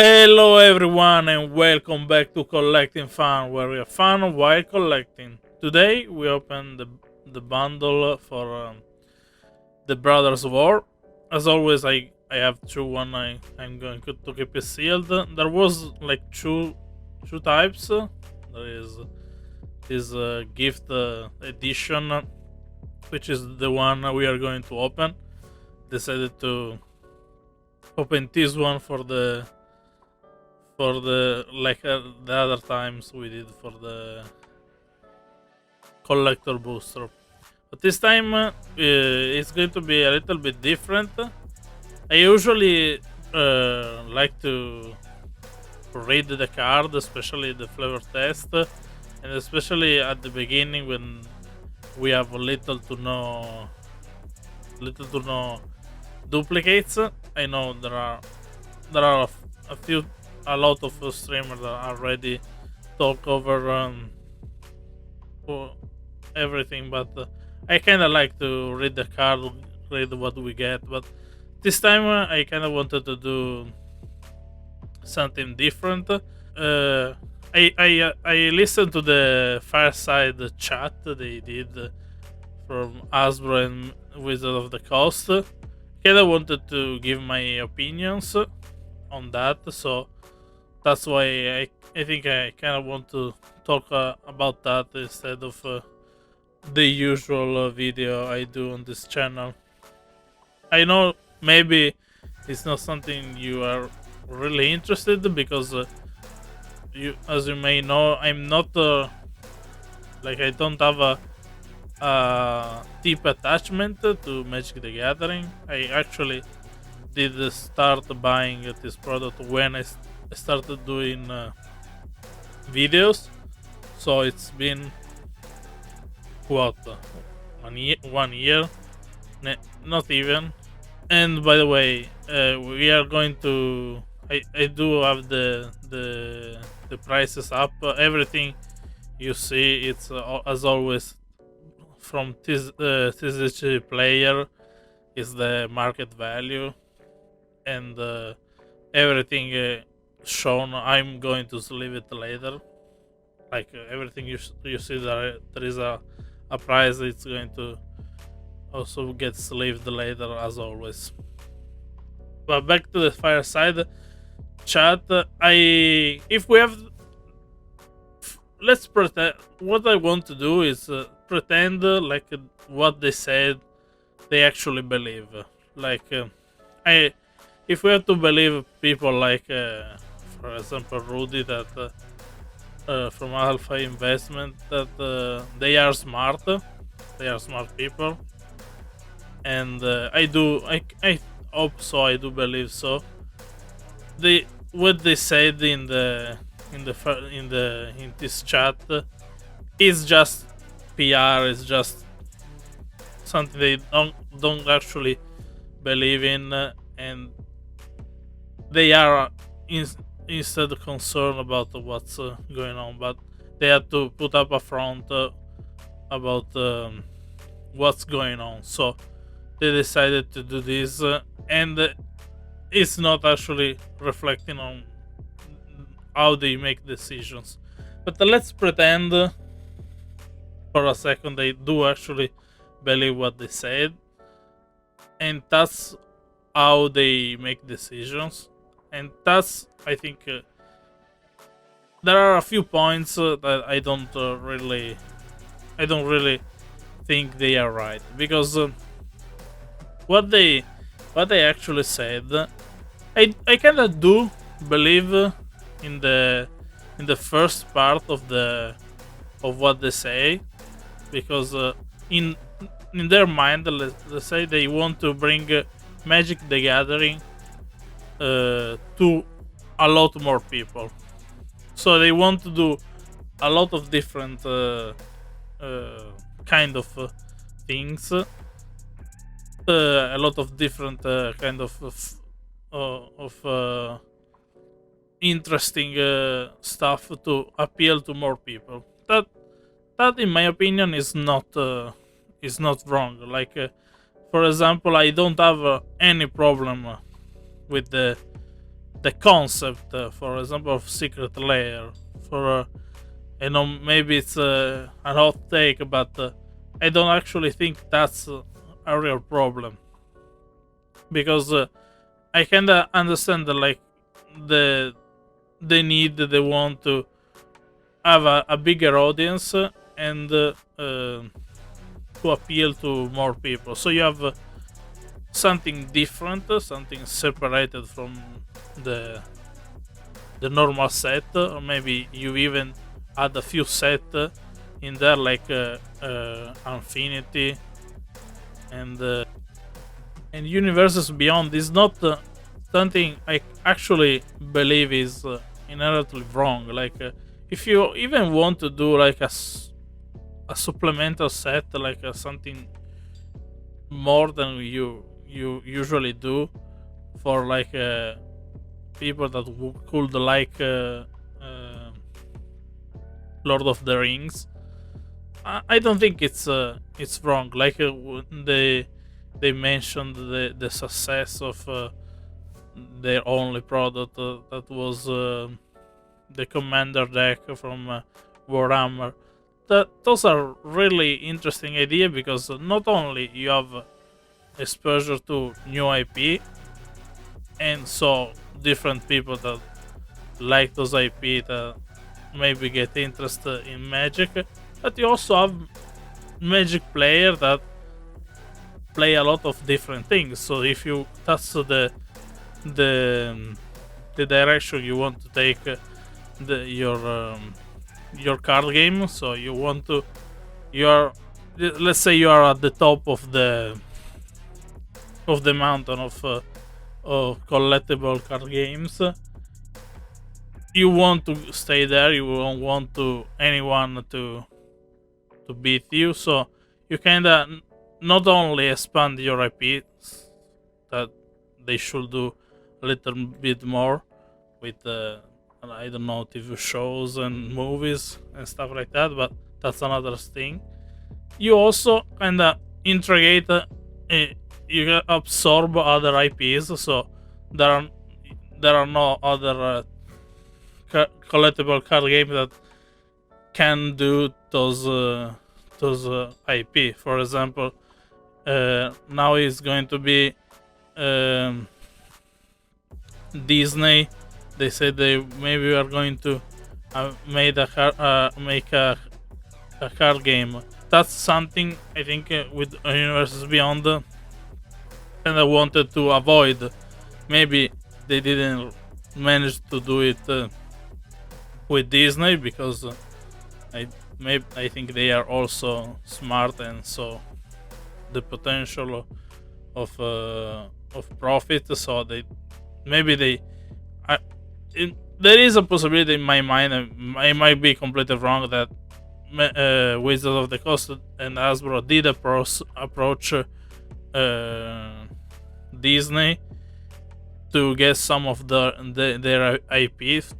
Hello everyone and welcome back to Collecting Fun, where we have fun while collecting. Today we open the bundle for the Brothers War. As always, I have two one I'm going to keep it sealed. There was like two types. There is this gift edition, which is the one we are going to open. Decided to open this one for the the other times we did for the collector booster, but this time it's going to be a little bit different. I usually like to read the card, especially the flavor test, and especially at the beginning when we have little to no duplicates. I know there are a few a lot of streamers that already talk over for everything, but I kind of like to read the card, read what we get. But this time I kind of wanted to do something different. I listened to the Fireside chat they did from Hasbro and Wizards of the Coast. Kind of wanted to give my opinions on that, so that's why I think I kind of want to talk about that instead of the usual video I do on this channel. I know maybe it's not something you are really interested because as you may know, I'm not I don't have a deep attachment to Magic the Gathering. I actually did start buying this product when I started doing videos, so it's been what 1 year, not even. And by the way, we are going to I do have the prices up. Everything you see, it's as always from TCG player is the market value, and everything shown I'm going to sleeve it later. Like everything you see there is a price. It's going to also get sleeved later, as always. But back to the Fireside chat. If we have, let's pretend. What I want to do is pretend like what they said they actually believe. Like I if we have to believe people like for example Rudy, that from Alpha Investment, that they are smart people, and I hope so, I do believe so. What they said in this chat is just PR, is just something they don't actually believe in, and they are instead concerned about what's going on, but they had to put up a front about what's going on. So they decided to do this, and it's not actually reflecting on how they make decisions. But let's pretend for a second they do actually believe what they said, and that's how they make decisions. And that's, I think, there are a few points that I don't really think they are right, because what they actually said, I kind of do believe in the first part of what they say, because in their mind, let's say they want to bring Magic the Gathering to a lot more people. So they want to do a lot of different kind of things, a lot of different kind of interesting stuff to appeal to more people. That, in my opinion, is not wrong. Like, for example, I don't have any problem with the the concept, for example, of secret layer. For I know maybe it's an hot take, but I don't actually think that's a real problem, because I kinda understand the the need, they want to have a bigger audience, and to appeal to more people. So you have something different, something separated from the the normal set, or maybe you even add a few set in there, like Infinity and Universes Beyond. Is not something I actually believe is inherently wrong. Like if you even want to do like a supplemental set, like something more than you usually do for like people that could like Lord of the Rings. I don't think it's wrong. Like they mentioned the success of their only product, that was the Commander deck from Warhammer. Those are really interesting idea, because not only you have exposure to new IP, and so different people that like those IP that maybe get interested in Magic, but you also have Magic player that play a lot of different things. So if you that's the the direction you want to take your card game. So you want to, you're, let's say you are at the top of the mountain of collectible card games. You want to stay there. You don't want to anyone to beat you. So you kinda not only expand your IPs, that they should do a little bit more with I don't know, TV shows and movies and stuff like that, but that's another thing. You also kinda integrate, you can absorb other IPs, so there are no other collectible card games that can do those IP. For example, now it's going to be Disney. They said they maybe are going to make a card game. That's something I think with Universes Beyond, and I wanted to avoid. Maybe they didn't manage to do it with Disney, because I think they are also smart, and so the potential of profit. So there is a possibility in my mind, and I might be completely wrong, that Wizards of the Coast and Hasbro did approach Disney to get some of their IPs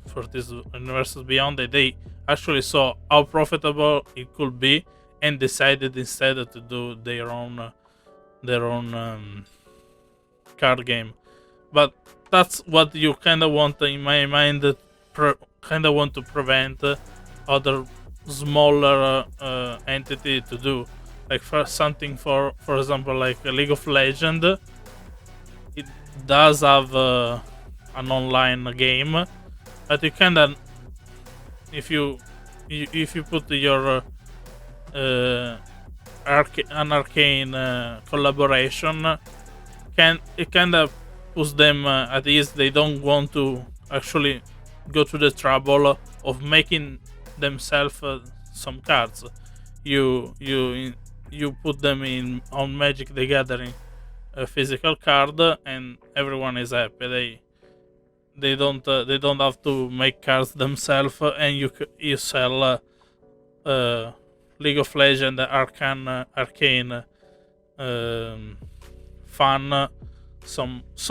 for this Universes Beyond. They actually saw how profitable it could be, and decided instead to do their own card game. But that's what you kind of want, in my mind, kind of want to prevent other smaller entity to do. Like for something, for example, like League of Legends, it does have an online game, but you kind of, if you put your an arcane collaboration, it kind of puts them at ease. They don't want to actually go to the trouble of making themselves some cards. You put them in on Magic the Gathering, a physical card, and everyone is happy. They don't have to make cards themselves, and you sell League of Legends arcane fun, some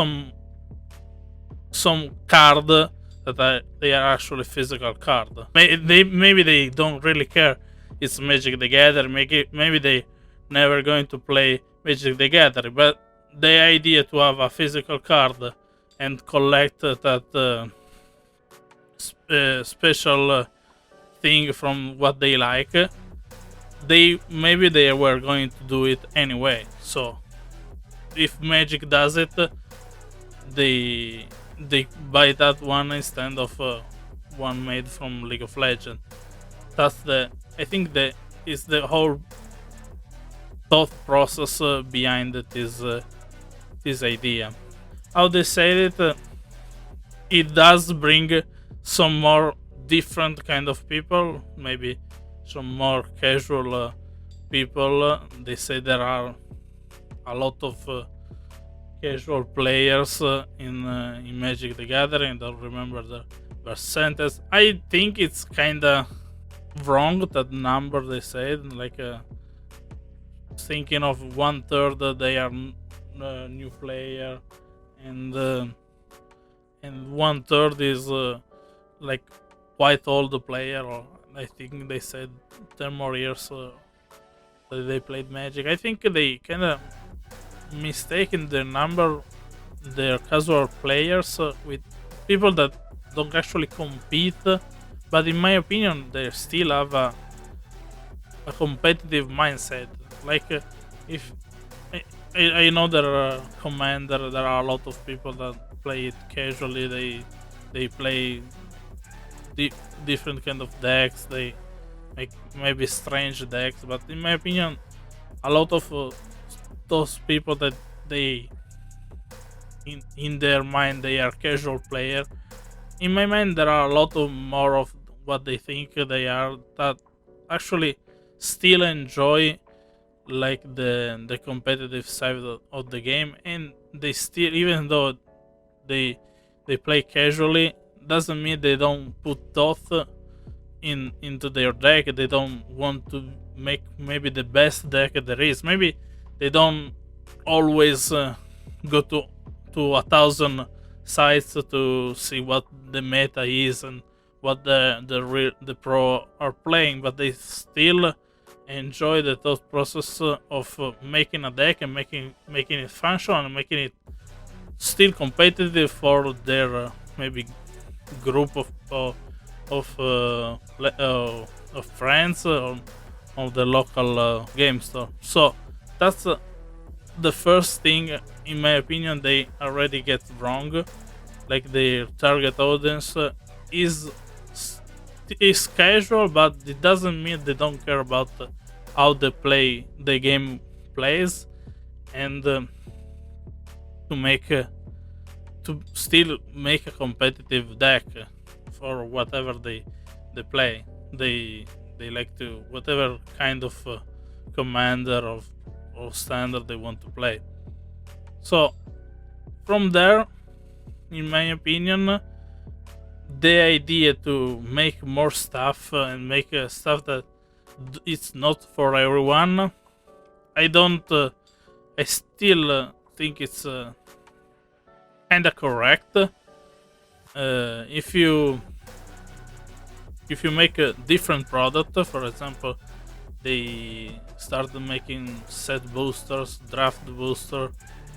card that they are actually physical card. Maybe they don't really care it's Magic the Gathering. Maybe they never going to play Magic the Gathering, but the idea to have a physical card and collect that special thing from what they like, they were going to do it anyway. So if Magic does it, they buy that one instead of one made from League of Legends. That's the I think that is the whole thought process behind this idea. How they say it, it does bring some more different kind of people, maybe some more casual people. They say there are a lot of casual players in Magic the Gathering. I don't remember the percentage. I think it's kind of wrong, that number they said. Like thinking of 1/3 they are new player, and 1/3 is like quite old player. Or I think they said 10 more years that they played Magic. I think they kind of mistaken the number, their casual players with people that don't actually compete, but in my opinion they still have a competitive mindset. Like if I know there are Commander, there are a lot of people that play it casually. They play different kind of decks. They make maybe strange decks, but in my opinion, a lot of those people that they in their mind they are casual player. In my mind, there are a lot of more of what they think they are, that actually still enjoy like the competitive side of the game, and they still, even though they play casually, doesn't mean they don't put thought into their deck. They don't want to make maybe the best deck there is. Maybe they don't always go to 1,000 sites to see what the meta is and what the pro are playing, but they still enjoy the thought process of making a deck and making it function and making it still competitive for their maybe group of friends on the local game store. So that's the first thing, in my opinion, they already get wrong. Like their target audience is casual, but it doesn't mean they don't care about how the game plays, and to still make a competitive deck for whatever they play. They like to whatever kind of commander or standard they want to play. So from there, in my opinion, the idea to make more stuff and make stuff that it's not for everyone, I still think it's kind of correct. If you make a different product, for example, they started making set boosters, draft booster,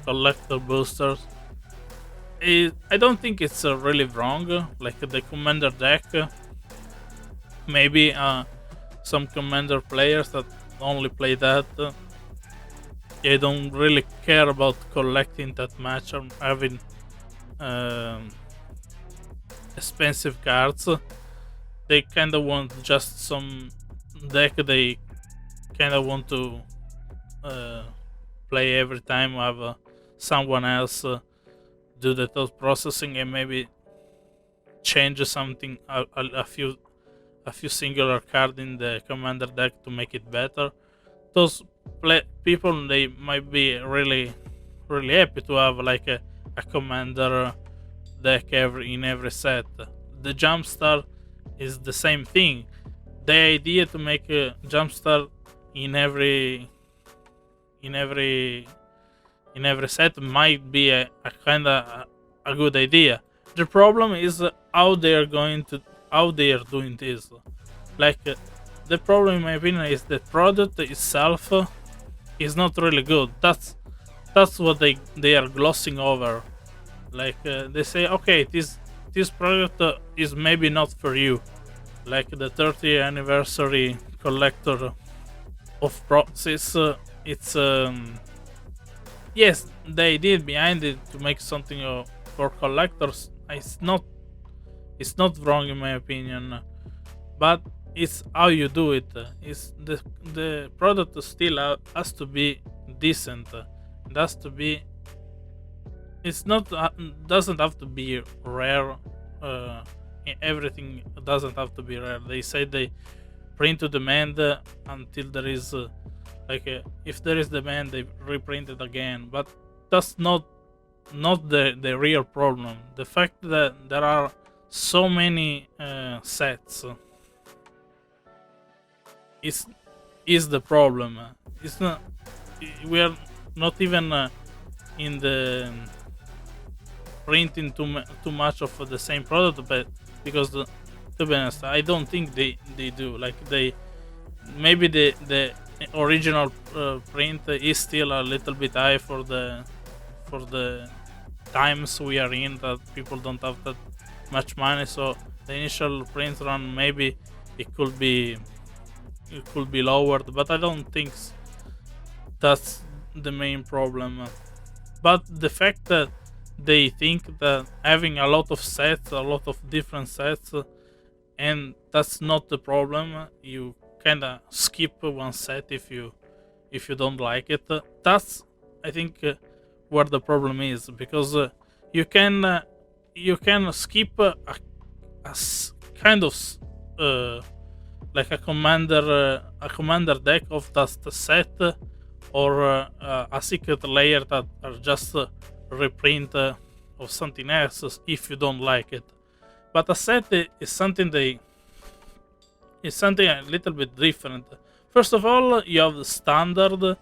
collector boosters, I don't think it's really wrong. Like the commander deck, maybe some commander players that only play that, they don't really care about collecting that much or having expensive cards. They kind of want just some deck they kind of want to play every time, have someone else do the thought processing and maybe change something, a few singular card in the commander deck to make it better. Those people, they might be really happy to have like a commander deck in every set. The jumpstart is the same thing. The idea to make a jumpstart in every set might be a kind of a good idea. The problem is how they are doing this. Like the problem, in my opinion, is the product itself is not really good. That's what they are glossing over. Like they say, okay, this product is maybe not for you. Like the 30th anniversary collector of Proxys, it's yes, they did behind it to make something for collectors. It's not wrong in my opinion, but it's how you do it. It's the product still has to be decent. It has to be. It's not doesn't have to be rare. Uh, Everything doesn't have to be rare. They say they print to demand until there is if there is demand, they reprint it again. But that's not the real problem. The fact that there are so many sets is the problem. It's not. We are not even in the printing too much of the same product, but because to be honest, I don't think they do. Like they maybe the original print is still a little bit high for the times we are in, that people don't have that much money. So the initial print run, maybe it could be lowered, but I don't think that's the main problem. But the fact that they think that having a lot of sets, a lot of different sets, and that's not the problem. You kind of skip one set if you don't like it. That's, I think, where the problem is, because you can skip kind of like a commander deck of that set, or a secret layer that are just reprint of something else if you don't like it. But a set is something a little bit different. First of all, you have the standard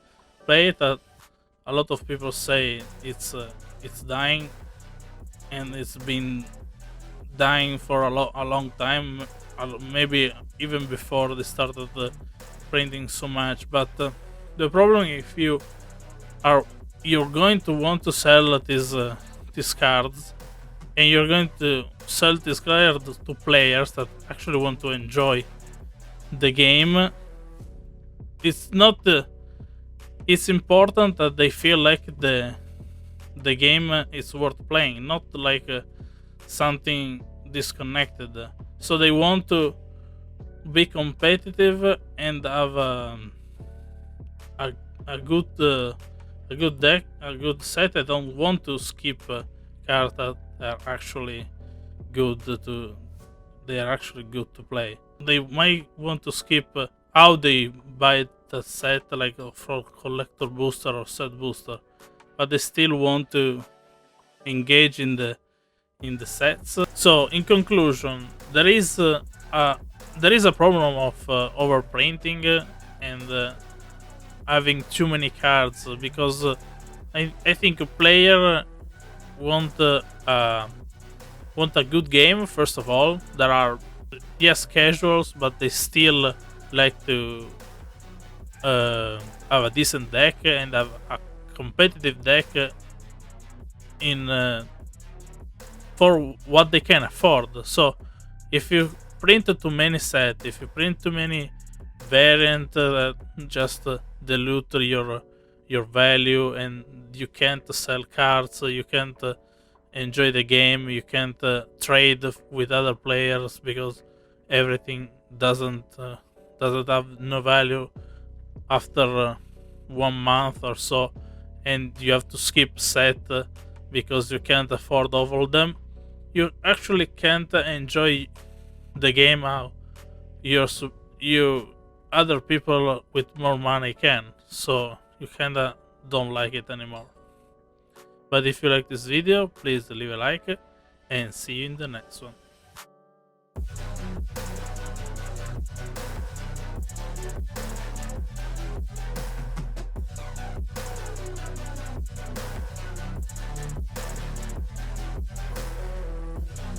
play that a lot of people say it's dying, and it's been dying for a long time, maybe even before they started printing so much. But the problem, if you're going to want to sell these cards, and you're going to sell these cards to players that actually want to enjoy the game, it's not it's important that they feel like the game is worth playing, not like something disconnected. So they want to be competitive and have a good deck, a good set. I don't want to skip cards that are actually good to play. They might want to skip how they buy the set, like for collector booster or set booster, but they still want to engage in the sets. So in conclusion, there is a problem of overprinting and having too many cards, because I think a player want a good game. First of all, there are casuals, but they still like to have a decent deck and have a competitive deck in for what they can afford. So if you print too many sets, if you print too many variants that just dilute your value, and you can't sell cards, you can't enjoy the game, you can't trade with other players because everything doesn't have no value after 1 month or so, and you have to skip set because you can't afford all of them. You actually can't enjoy the game how you other people with more money can. So you kinda don't like it anymore. But if you like this video, please leave a like, and see you in the next one.